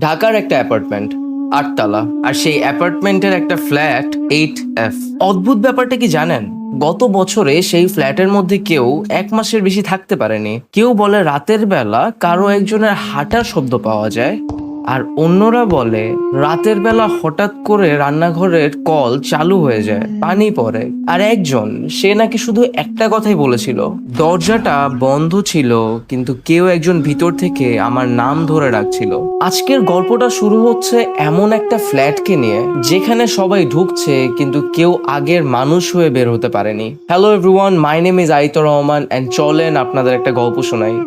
ঢাকার একটা অ্যাপার্টমেন্ট, 8 তলা, আর সেই অ্যাপার্টমেন্টের একটা ফ্ল্যাট 8F। অদ্ভুত ব্যাপারটা কি জানেন? গত বছরে সেই ফ্ল্যাটের মধ্যে কেউ 1 মাসের বেশি থাকতে পারেনি। কেউ বলে রাতের বেলা কারো একজনের হাঁটার শব্দ পাওয়া যায়, আর অন্যরা বলে রাতের বেলা হঠাৎ করে রান্নাঘরের কল চালু হয়ে যায়, পানি পড়ে। আর একজন, সে নাকি শুধু একটা কথাই বলেছিল, দরজাটা বন্ধ ছিল কিন্তু কেউ একজন ভিতর থেকে আমার নাম ধরে রাখছিল। আজকের গল্পটা শুরু হচ্ছে এমন একটা ফ্ল্যাটকে নিয়ে যেখানে সবাই ঢুকছে কিন্তু কেউ আগের মানুষ হয়ে বের হতে পারেনি। Hello everyone, my name is Aitor Rahman and চলেন আপনাদের একটা গল্প শোনাই।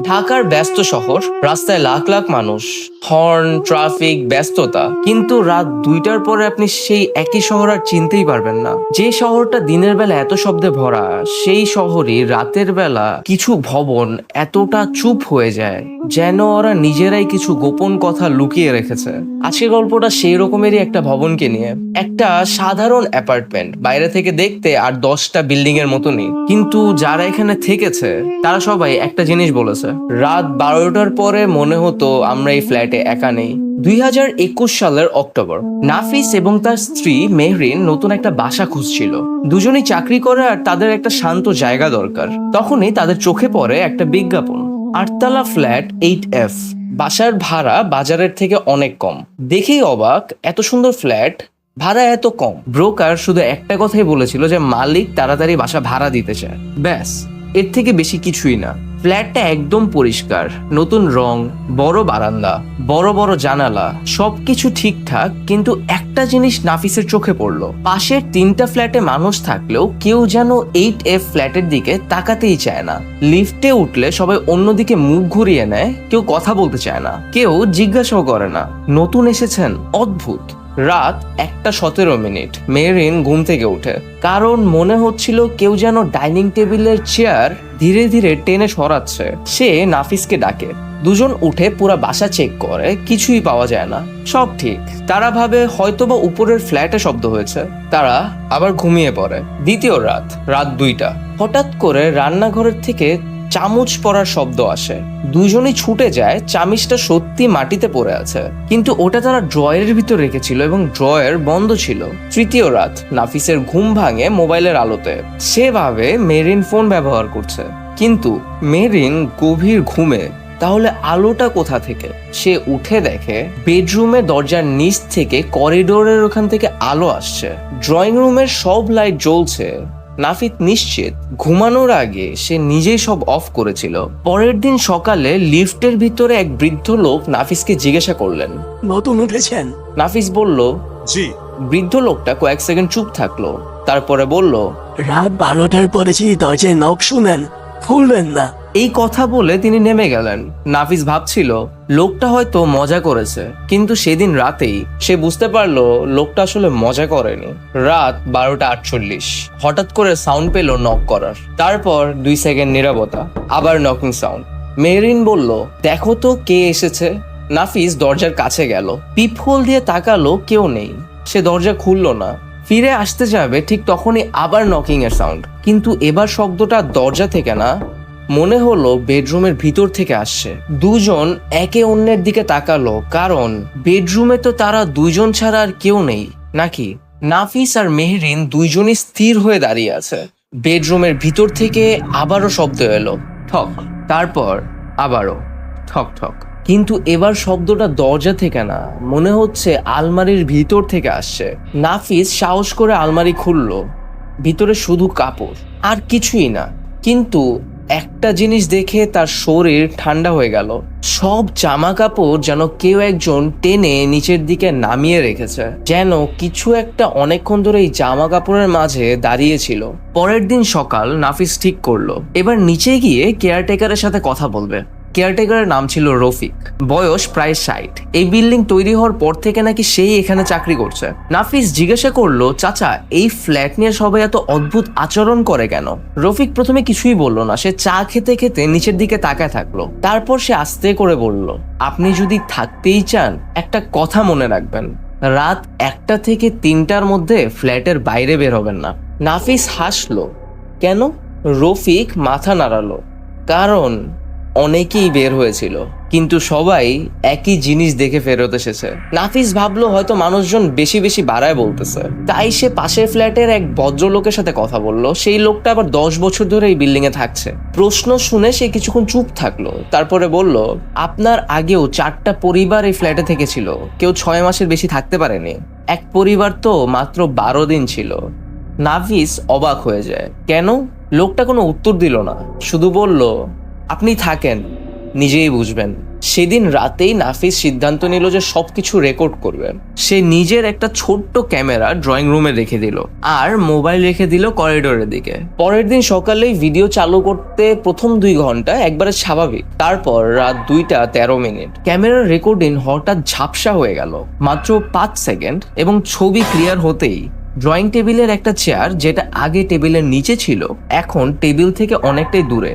ঢাকার ব্যস্ত শহর, রাস্তায় লাখ লাখ মানুষ, হর্ন, ট্রাফিক, ব্যস্ততা, কিন্তু রাত 2টার পরে আপনি সেই একই শহর আর চিনতেই পারবেন না। যে শহরটা দিনের বেলা এত শব্দে ভরা, সেই শহরই রাতের বেলা কিছু ভবন এতটা চুপ হয়ে যায় যেন ওরা নিজেরাই কিছু গোপন কথা লুকিয়ে রেখেছে। আজকের গল্পটা সেই রকমেরই একটা ভবনকে নিয়ে। একটা সাধারণ অ্যাপার্টমেন্ট, বাইরে থেকে দেখতে আর 10টা বিল্ডিং এর মতনই, কিন্তু যারা এখানে থেকেছে তারা সবাই একটা জিনিস বলেছে, রাত 12টার পরে মনে হতো আমরা এই ফ্ল্যাটে একা নেই। 2021 সালের অক্টোবর, নাফিস এবং তার স্ত্রী মেহরিন নতুন একটা বাসা খুঁজছিল। দুজনেই চাকরি করে আর তাদের একটা শান্ত জায়গা দরকার। তখনই তাদের চোখে পড়ে একটা বিজ্ঞাপন, 8তলা ফ্ল্যাট 8F। বাসার ভাড়া বাজারের থেকে অনেক কম। দেখেই অবাক, এত সুন্দর ফ্ল্যাট, ভাড়া এত কম। ব্রোকার শুধু একটা কথাই বলেছিল যে মালিক তাড়াতাড়ি বাসা ভাড়া দিতে চায়, ব্যাস, এর থেকে বেশি কিছুই না। ফ্ল্যাটটা একদম পরিষ্কার, নতুন রং, বড় বারান্দা, বড় বড় জানালা, সবকিছু ঠিকঠাক। কিন্তু একটা জিনিস নাফিসের চোখে পড়লো, পাশের 3টা ফ্ল্যাটে মানুষ থাকলেও কেউ যেন 8F ফ্ল্যাটের দিকে তাকাতেই চায় না। লিফটে উঠলে সবাই অন্যদিকে মুখ ঘুরিয়ে নেয়, কেউ কথা বলতে চায় না, কেউ জিজ্ঞাসাও করে না নতুন এসেছেন। অদ্ভুত। রাত 1:17, মেরিন ঘুম থেকে ওঠে, কারণ মনে হচ্ছিল কেউ যেন ডাইনিং টেবিলের চেয়ার ধীরে ধীরে টেনে সরাচ্ছে। সে নাফিসকে ডাকে। দুজন উঠে পুরো বাসা চেক করে, কিছুই পাওয়া যায় না, সব ঠিক। তারা ভাবে হয়তোবা উপরের ফ্ল্যাটে শব্দ হয়েছে। তারা আবার ঘুমিয়ে পড়ে। দ্বিতীয় রাত, রাত 2টা, হঠাৎ করে রান্নাঘরের থেকে চামচ পড়ার শব্দ আসে। দুজনই ছুটে যায়, চামিচটা সত্যি মাটিতে পড়ে আছে, কিন্তু ওটা তারা ড্রয়ারের ভিতর রেখেছিল এবং ড্রয়ার বন্ধ ছিল। তৃতীয় রাত, নাফিসের ঘুম ভাঙে মোবাইলের আলোতে। সে ভাবে মেরিন ফোন ব্যবহার করছে, কিন্তু মেরিন গভীর ঘুমে। তাহলে আলোটা কোথা থেকে? সে উঠে দেখে বেডরুমে দরজার নিচ থেকে করিডোরের ওখান থেকে আলো আসছে। ড্রয়িং রুমের সব লাইট জ্বলছে। নাফিস নিশ্চিত ঘুমানোর আগে সে নিজেই সব অফ করেছিল। পরের দিন সকালে লিফটের ভিতরে এক বৃদ্ধ লোক নাফিসকে জিজ্ঞাসা করলেন, নতুন উঠেছেন? নাফিস বলল, জি। বৃদ্ধ লোকটা কয়েক সেকেন্ড চুপ থাকলো, তারপরে বলল, রাত 12টার পরে যদি দরজায় নক শুনেন, খুলবেন না। এই কথা বলে তিনি নেমে গেলেন। নাফিস ভাবছিল লোকটা হয়তো মজা করেছে, কিন্তু সেদিন রাতেই সে বুঝতে পারলো লোকটা আসলে মজা করেনি। রাত 12:48, হঠাৎ করে সাউন্ড পেল নক করার। তারপর 2 সেকেন্ড নীরবতা, আবার নকিং সাউন্ড। মেরিন বলল, দেখো তো কে এসেছে। নাফিস দরজার কাছে গেল, পিপহোল দিয়ে তাকালো, কেউ নেই। সে দরজা খুললো না। ফিরে আসতে যাবে, ঠিক তখনই আবার নকিং এর সাউন্ড, কিন্তু এবার শব্দটা দরজা থেকে না, মনে হলো বেডরুমের ভিতর থেকে আসছে। দুজন একে অন্যের দিকে তাকালো, কারণ বেডরুমে তো তারা দুইজন ছাড়া আর কেউ নেই নাকি। নাফিস আর মেহরিন দুইজনই স্থির হয়ে দাঁড়িয়ে আছে। বেডরুমের ভিতর থেকে আবারও শব্দ এলো, ঠক। তারপর আবারও ঠক ঠক, কিন্তু এবার শব্দটা দরজা থেকে না, মনে হচ্ছে আলমারির ভিতর থেকে আসছে। নাফিস সাহস করে আলমারি খুললো। ভিতরে শুধু কাপড় আর কিছুই না, কিন্তু একটা জিনিস দেখে তার শরীর ঠান্ডা হয়ে গেল। সব জামা কাপড় যেন কেউ একজন টেনে নিচের দিকে নামিয়ে রেখেছে, যেন কিছু একটা অনেকক্ষণ ধরে এই জামা কাপড়ের মাঝে দাঁড়িয়ে ছিল। পরের দিন সকাল, নাফিস ঠিক করলো এবার নিচে গিয়ে কেয়ারটেকারের সাথে কথা বলবে। কেয়ারটেকারের নাম ছিল রফিক, বয়স প্রায় 60। এই বিল্ডিং তৈরি হওয়ার পর থেকে নাকি সেই এখানে চাকরি করছে। নাফিস জিজ্ঞাসা করলো, চাচা, এই ফ্ল্যাট নিয়ে সবাই এত অদ্ভুত আচরণ করে কেন? রফিক প্রথমে কিছুই বললো না, সে চা খেতে খেতে নিচের দিকে তাকায় থাকলো। তারপর সে আস্তে করে বলল, আপনি যদি থাকতেই চান, একটা কথা মনে রাখবেন, রাত 1টা থেকে 3টার মধ্যে ফ্ল্যাটের বাইরে বের হবেন না। নাফিস হাসলো। কেন? রফিক মাথা নাড়ালো, কারণ অনেকেই বের হয়েছিল, কিন্তু সবাই একই জিনিস দেখে ফেরত এসেছে। নাফিস ভাবলো হয়তো মানুষজন বেশি বেশি বাড়ায় বলতেছে, তাই সে পাশের ফ্ল্যাটের এক ভদ্রলোকের সাথে কথা বলল। সেই লোকটা আবার 10 বছর ধরে এই বিল্ডিং এ থাকছে। প্রশ্ন শুনে সে কিছুক্ষণ চুপ থাকলো, তারপরে বলল, আপনার আগেও 4টা পরিবার এই ফ্ল্যাটে থেকেছিল, কেউ 6 মাসের বেশি থাকতে পারেনি। এক পরিবার তো মাত্র 12 দিন ছিল। নাফিস অবাক হয়ে যায়। কেন? লোকটা কোনো উত্তর দিল না, শুধু বলল, আপনি থাকেন, নিজেই বুঝবেন। সেদিন রাতেই নাফিস সিদ্ধান্ত নিল যে সবকিছু রেকর্ড করবে। সে নিজের একটা ছোট্ট ক্যামেরা ড্রয়িং রুমে রেখে দিল আর মোবাইল রেখে দিল করিডোরের দিকে। পরের দিন সকালেই ভিডিও চালু করতে প্রথম 2 ঘন্টা একবারে স্বাভাবিক। তারপর রাত 2:13 ক্যামেরার রেকর্ডিং হঠাৎ ঝাপসা হয়ে গেল, মাত্র 5 সেকেন্ড, এবং ছবি ক্লিয়ার হতেই ড্রয়িং টেবিলের একটা চেয়ার, যেটা আগে টেবিলের নিচে ছিল, এখন টেবিল থেকে অনেকটাই দূরে।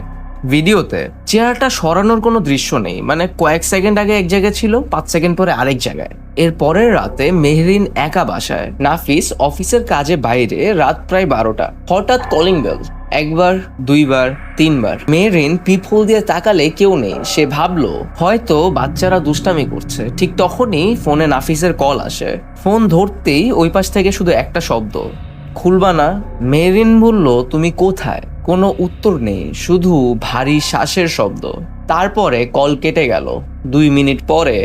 ভিডিওতে চেয়ারটা সরানোর কোনো দৃশ্য নেই, মানে কয়েক সেকেন্ড আগে এক জায়গায় ছিল, 5 সেকেন্ড পরে আরেক জায়গায়। এর পরের রাতে মেহরিন একা বাসায়, নাফিস অফিসের কাজে বাইরে। রাত প্রায় 12টা। হঠাৎ কলিং বেল, একবার, 2বার, 3বার। মেহরিন পিপহোল দিয়ে তাকালে কেউ নেই। সে ভাবলো হয়তো বাচ্চারা দুষ্টামি করছে। ঠিক তখনই ফোনে নাফিসের কল আসে। ফোন ধরতেই ওই পাশ থেকে শুধু একটা শব্দ, খুলবা না? মেহরিন বলল, তুমি কোথায়? কোনো উত্তর নেই, শুধু ভারী শ্বাসের শব্দ। তারপরে কল কেটে গেল। 2 মিনিট পরে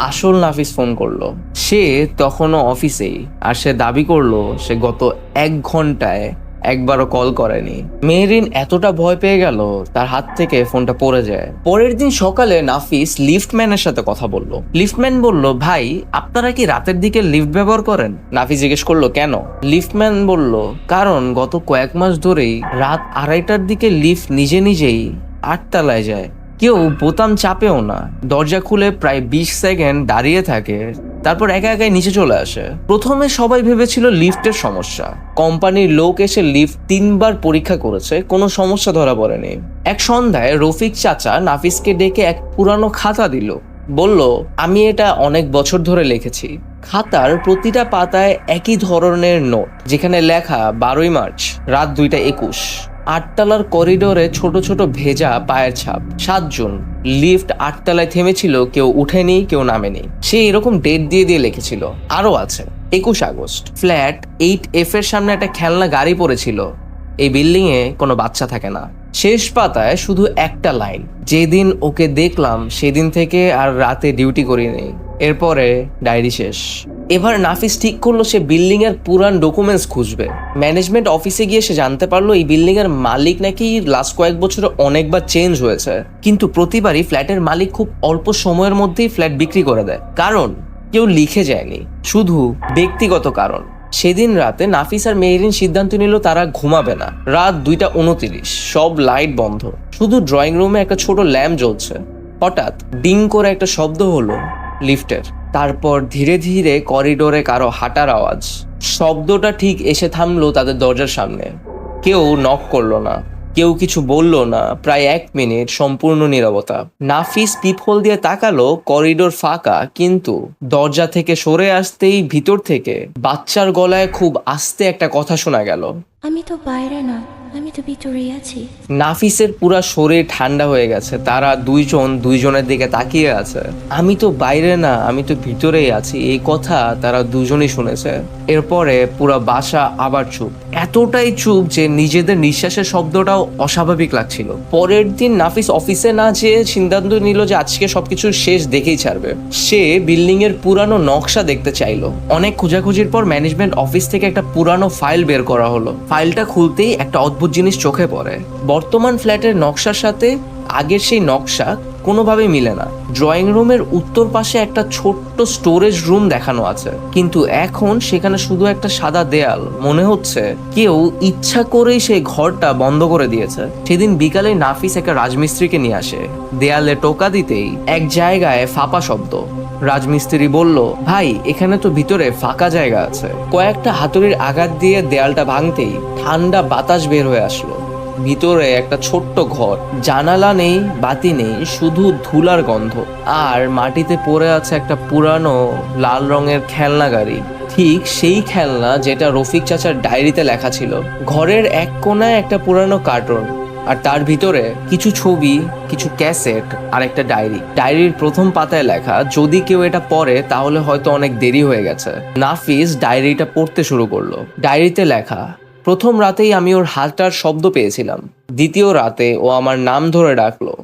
আসল নাফিস ফোন করলো। সে তখনও অফিসেই, আর সে দাবি করলো সে গত 1 ঘন্টায় একবারও কল করেনি। মেহরিন এতটা ভয় পেয়ে গেল তার হাত থেকে ফোনটা পড়ে যায়। পরের দিন সকালে নাফিস লিফটম্যানের সাথে কথা বলল। লিফটম্যান বলল, ভাই আপনারা কি রাতের দিকে লিফট ব্যবহার করেন? নাফিস জিজ্ঞেস করলো, কেন? লিফটম্যান বলল, কারণ গত কয়েক মাস ধরেই রাত 2:30টার দিকে লিফট নিজে নিজেই 8 তলায় যায়, কেউ বোতাম চাপেও না, দরজা খুলে প্রায় 20 সেকেন্ড দাঁড়িয়ে থাকে, তারপর একা একাই নিচে চলে আসে। প্রথমে সবাই ভেবেছিল লিফটের সমস্যা। কোম্পানির লোক এসে লিফট 3বার পরীক্ষা করেছে, কোনো সমস্যা ধরা পড়েনি। এক সন্ধ্যায় রফিক চাচা নাফিসকে ডেকে এক পুরানো খাতা দিল। বলল, আমি এটা অনেক বছর ধরে লিখেছি। খাতার প্রতিটা পাতায় একই ধরনের নোট, যেখানে লেখা 12ই মার্চ রাত 2:21। 8 তলার করিডোরে ছোট ছোট ভেজা পায়ের ছাপ। 7 জুন লিফট 8 তলায় থেমেছিল, কেউ উঠেনি, কেউ নামেনি। সে এরকম ডেট দিয়ে দিয়ে লিখেছিল। আরো আছে 21 আগস্ট ফ্ল্যাট 8F এর সামনে একটা খেলনা গাড়ি পড়েছিল, এই বিল্ডিং এ কোনো বাচ্চা থাকে না। শেষ পাতায় শুধু একটা লাইন, যেদিন ওকে দেখলাম সেদিন থেকে আর রাতে ডিউটি করিনি। এরপরে ডায়েরি শেষ। এবার নাফিস ঠিক করলো সে বিল্ডিং এর পুরান ডকুমেন্টস খুঁজবে। ম্যানেজমেন্ট অফিসে গিয়ে সে জানতে পারলো এই বিল্ডিং এর মালিক নাকি লাস্ট কয়েক বছরে অনেকবার চেঞ্জ হয়েছে, কিন্তু প্রতিবারই ফ্ল্যাটের মালিক খুব অল্প সময়ের মধ্যেই ফ্ল্যাট বিক্রি করে দেয়। কারণ কেউ লিখে যায়নি, শুধু ব্যক্তিগত কারণ। সেদিন রাতে নাফিস আর মেহরিন সিদ্ধান্ত নিল তারা ঘুমাবে না। রাত 2:29, সব লাইট বন্ধ, শুধু ড্রয়িং রুমে একটা ছোট ল্যাম্প জ্বলছে। হঠাৎ ডিং করে একটা শব্দ হলো লিফটের। তারপর ধীরে ধীরে করিডোরে কারো হাঁটার আওয়াজ। শব্দটা ঠিক এসে থামলো তাদের দরজার সামনে। কেউ নক করলো না, কেউ কিছু বললো না। প্রায় 1 মিনিট সম্পূর্ণ নীরবতা। নাফিস পিপহোল দিয়ে তাকালো, করিডোর ফাঁকা, কিন্তু দরজা থেকে সরে আসতেই ভিতর থেকে বাচ্চার গলায় খুব আস্তে একটা কথা শোনা গেল, আমি তো বাইরে না, আমি তো ভিতরেই আছি। নাফিসের পুরা শরীর ঠান্ডা হয়ে গেছে। তারা দুইজনের দিকে তাকিয়ে আছে। আমি তো বাইরে না, আমি তো ভিতরেই আছি, এই কথা তারা দুজনই শুনেছে। এরপরে পুরা বাসা আবার চুপ, এতটাই চুপ যে নিজেদের নিঃশ্বাসের শব্দটাও অস্বাভাবিক লাগছিল। পরের দিন নাফিস অফিসে না যেয়ে সিদ্ধান্ত নিল যে আজকে সবকিছু শেষ দেখেই ছাড়বে। সে বিল্ডিং এর পুরানো নকশা দেখতে চাইলো। অনেক খোঁজাখুঁজির পর ম্যানেজমেন্ট অফিস থেকে একটা পুরানো ফাইল বের করা হলো। ফাইলটা খুলতেই একটা অদ্ভুত জিনিস চোখে পড়ে। বর্তমান ফ্ল্যাটের নকশার সাথে আগের সেই নকশা কোনোভাবেই মিলে না। ড্রয়িং রুমের উত্তর পাশে একটা ছোট্ট স্টোরেজ রুম দেখানো আছে, কিন্তু এখন সেখানে শুধু একটা সাদা দেয়াল। মনে হচ্ছে কেউ ইচ্ছা করেই সেই ঘরটা বন্ধ করে দিয়েছে। সেদিন বিকালে নাফিস একটা রাজমিস্ত্রিকে নিয়ে আসে। দেয়ালে টোকা দিতেই এক জায়গায় ফাঁপা শব্দ। রাজমিস্ত্রি বলল, ভাই এখানে তো ভিতরে ফাঁকা জায়গা আছে। কয়েকটা হাতুড়ির আঘাত দিয়ে দেয়ালটা ভাঙতেই ঠান্ডা বাতাস বের হয়ে আসলো। ভিতরে একটা ছোট্ট ঘর, জানালা নেই, বাতি নেই, শুধু ধুলার গন্ধ। আর মাটিতে পড়ে আছে একটা পুরানো লাল রঙের খেলনা গাড়ি, ঠিক সেই খেলনা যেটা রফিক চাচার ডায়েরিতে লেখা ছিল। ঘরের এক কোণায় একটা পুরানো কার্টুন, আর তার ভিতরে কিছু ছবি, কিছু ক্যাসেট আর একটা ডায়েরি। ডায়েরির প্রথম পাতায় লেখা, যদি কেউ এটা পড়ে তাহলে হয়তো অনেক দেরি হয়ে গেছে। নাফিস ডায়েরিটা পড়তে শুরু করলো। ডায়েরিতে লেখা, প্রথম রাতেই আমি ওর হাতটার শব্দ পেয়েছিলাম। দ্বিতীয় রাতে ও আমার নাম ধরে ডাকলো।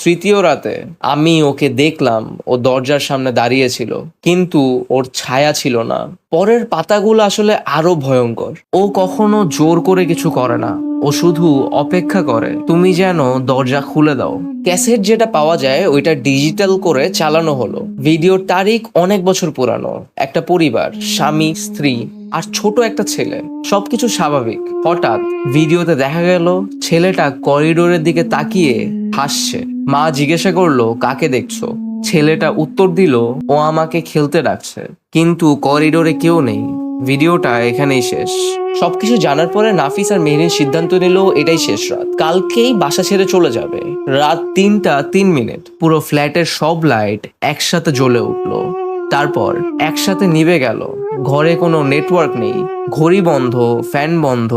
তৃতীয় রাতে আমি ওকে দেখলাম, ও দরজার সামনে দাঁড়িয়েছিল, কিন্তু ওর ছায়া ছিল না। পরের পাতাগুলো আসলে আরো ভয়ঙ্কর। ও কখনো জোর করে কিছু করে না, ও শুধু অপেক্ষা করে তুমি যেন দরজা খুলে দাও। ক্যাসেট যেটা পাওয়া যায় ওইটা ডিজিটাল করে চালানো হলো। ভিডিওর তারিখ অনেক বছর পুরানো। একটা পরিবার, স্বামী, স্ত্রী আর ছোট একটা ছেলে, সবকিছু স্বাভাবিক। হঠাৎ ভিডিওতে দেখা গেল ছেলেটা করিডোরের দিকে তাকিয়ে হাসছে। মা জিজ্ঞাসা করলো, কাকে দেখছো? ছেলেটা উত্তর দিল, ও আমাকে খেলতে ডাকছে, কিন্তু করিডোরে কেউ নেই। ভিডিওটা এখানেই শেষ। সবকিছু জানার পরে নাফিস আর মেহরিন সিদ্ধান্ত নিল এটাই শেষ রাত, কালকেই বাসা ছেড়ে চলে যাবে। রাত 3:03। পুরো ফ্ল্যাটের সব লাইট একসাথে জ্বলে উঠলো, তারপর একসাথে নিভে গেল। ঘরে কোনো নেটওয়ার্ক নেই, ঘড়ি বন্ধ, ফ্যান বন্ধ,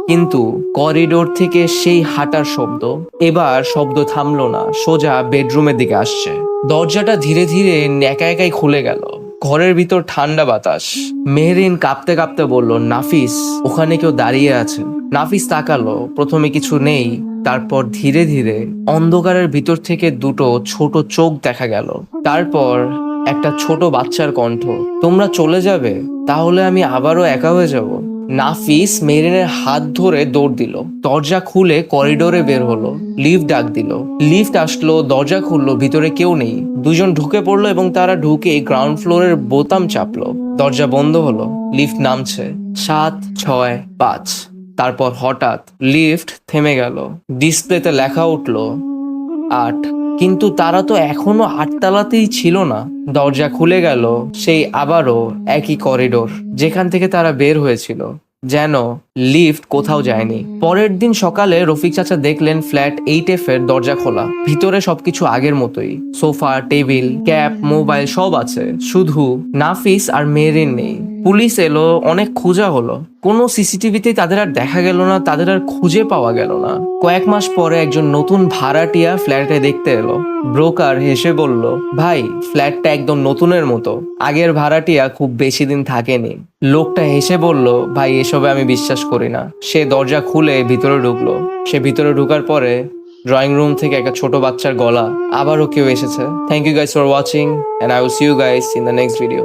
কিন্তু করিডোর থেকে সেই হাঁটার শব্দ। এবার শব্দ থামলো না, সোজা বেডরুমের দিকে আসছে। দরজাটা ধীরে ধীরে একা একাই খুলে গেল। ঘরের ভিতর ঠান্ডা বাতাস। মেহরিন কাঁপতে কাঁপতে বলল, নাফিস, ওখানে কেউ দাঁড়িয়ে আছে। নাফিস তাকালো, প্রথমে কিছু নেই, তারপর ধীরে ধীরে অন্ধকারের ভিতর থেকে দুটো ছোট চোখ দেখা গেল। তারপর একটা ছোট বাচ্চার কণ্ঠ, তোমরা চলে যাবে? তাহলে আমি আবারও একা হয়ে যাব। নাফিস মেহরিনের হাত ধরে দৌড় দিল, দরজা খুলে করিডোরে বের হলো। লিফট ডাক দিল, লিফট আসলো, দরজা খুললো, ভিতরে কেউ নেই। দুজন ঢুকে পড়লো এবং তারা ঢুকে গ্রাউন্ড ফ্লোরের বোতাম চাপলো। দরজা বন্ধ হলো, লিফট নামছে। 7, 6, 5। তারপর হঠাৎ লিফট থেমে গেল। ডিসপ্লেতে লেখা উঠলো 8। কিন্তু তারা তো এখনো 8 তলাতেই ছিল না। দরজা খুলে গেল, সেই আবারও একই করিডোর, যেখান থেকে তারা বের হয়েছিল, যেন লিফট কোথাও যায়নি। পরের দিন সকালে রফিক চাচা দেখলেন ফ্ল্যাট 8F এর দরজা খোলা। ভিতরে সবকিছু আগের মতোই, সোফা, টেবিল, ক্যাপ, মোবাইল সব আছে, শুধু নাফিস আর মেহরিন নেই। পুলিশ এলো, অনেক খোঁজা হলো, কোনো সিসিটিভিতে তাদের আর দেখা গেল না, তাদের আর খুঁজে পাওয়া গেল না। কয়েক মাস পরে একজন নতুন ভাড়াটিয়া ফ্ল্যাটে দেখতে এলো। ব্রোকার হেসে বলল, ভাই, ফ্ল্যাটটা একদম নতুনের মতো, আগের ভাড়াটিয়া খুব বেশি দিন থাকেনি। লোকটা হেসে বলল, ভাই, এসবে আমি বিশ্বাস করি না। সে দরজা খুলে ভিতরে ঢুকলো। সে ভিতরে ঢুকার পরে ড্রয়িং রুম থেকে একটা ছোট বাচ্চার গলা। আবারও কেউ এসেছে। Thank you guys for watching, and I will see you guys in the next video.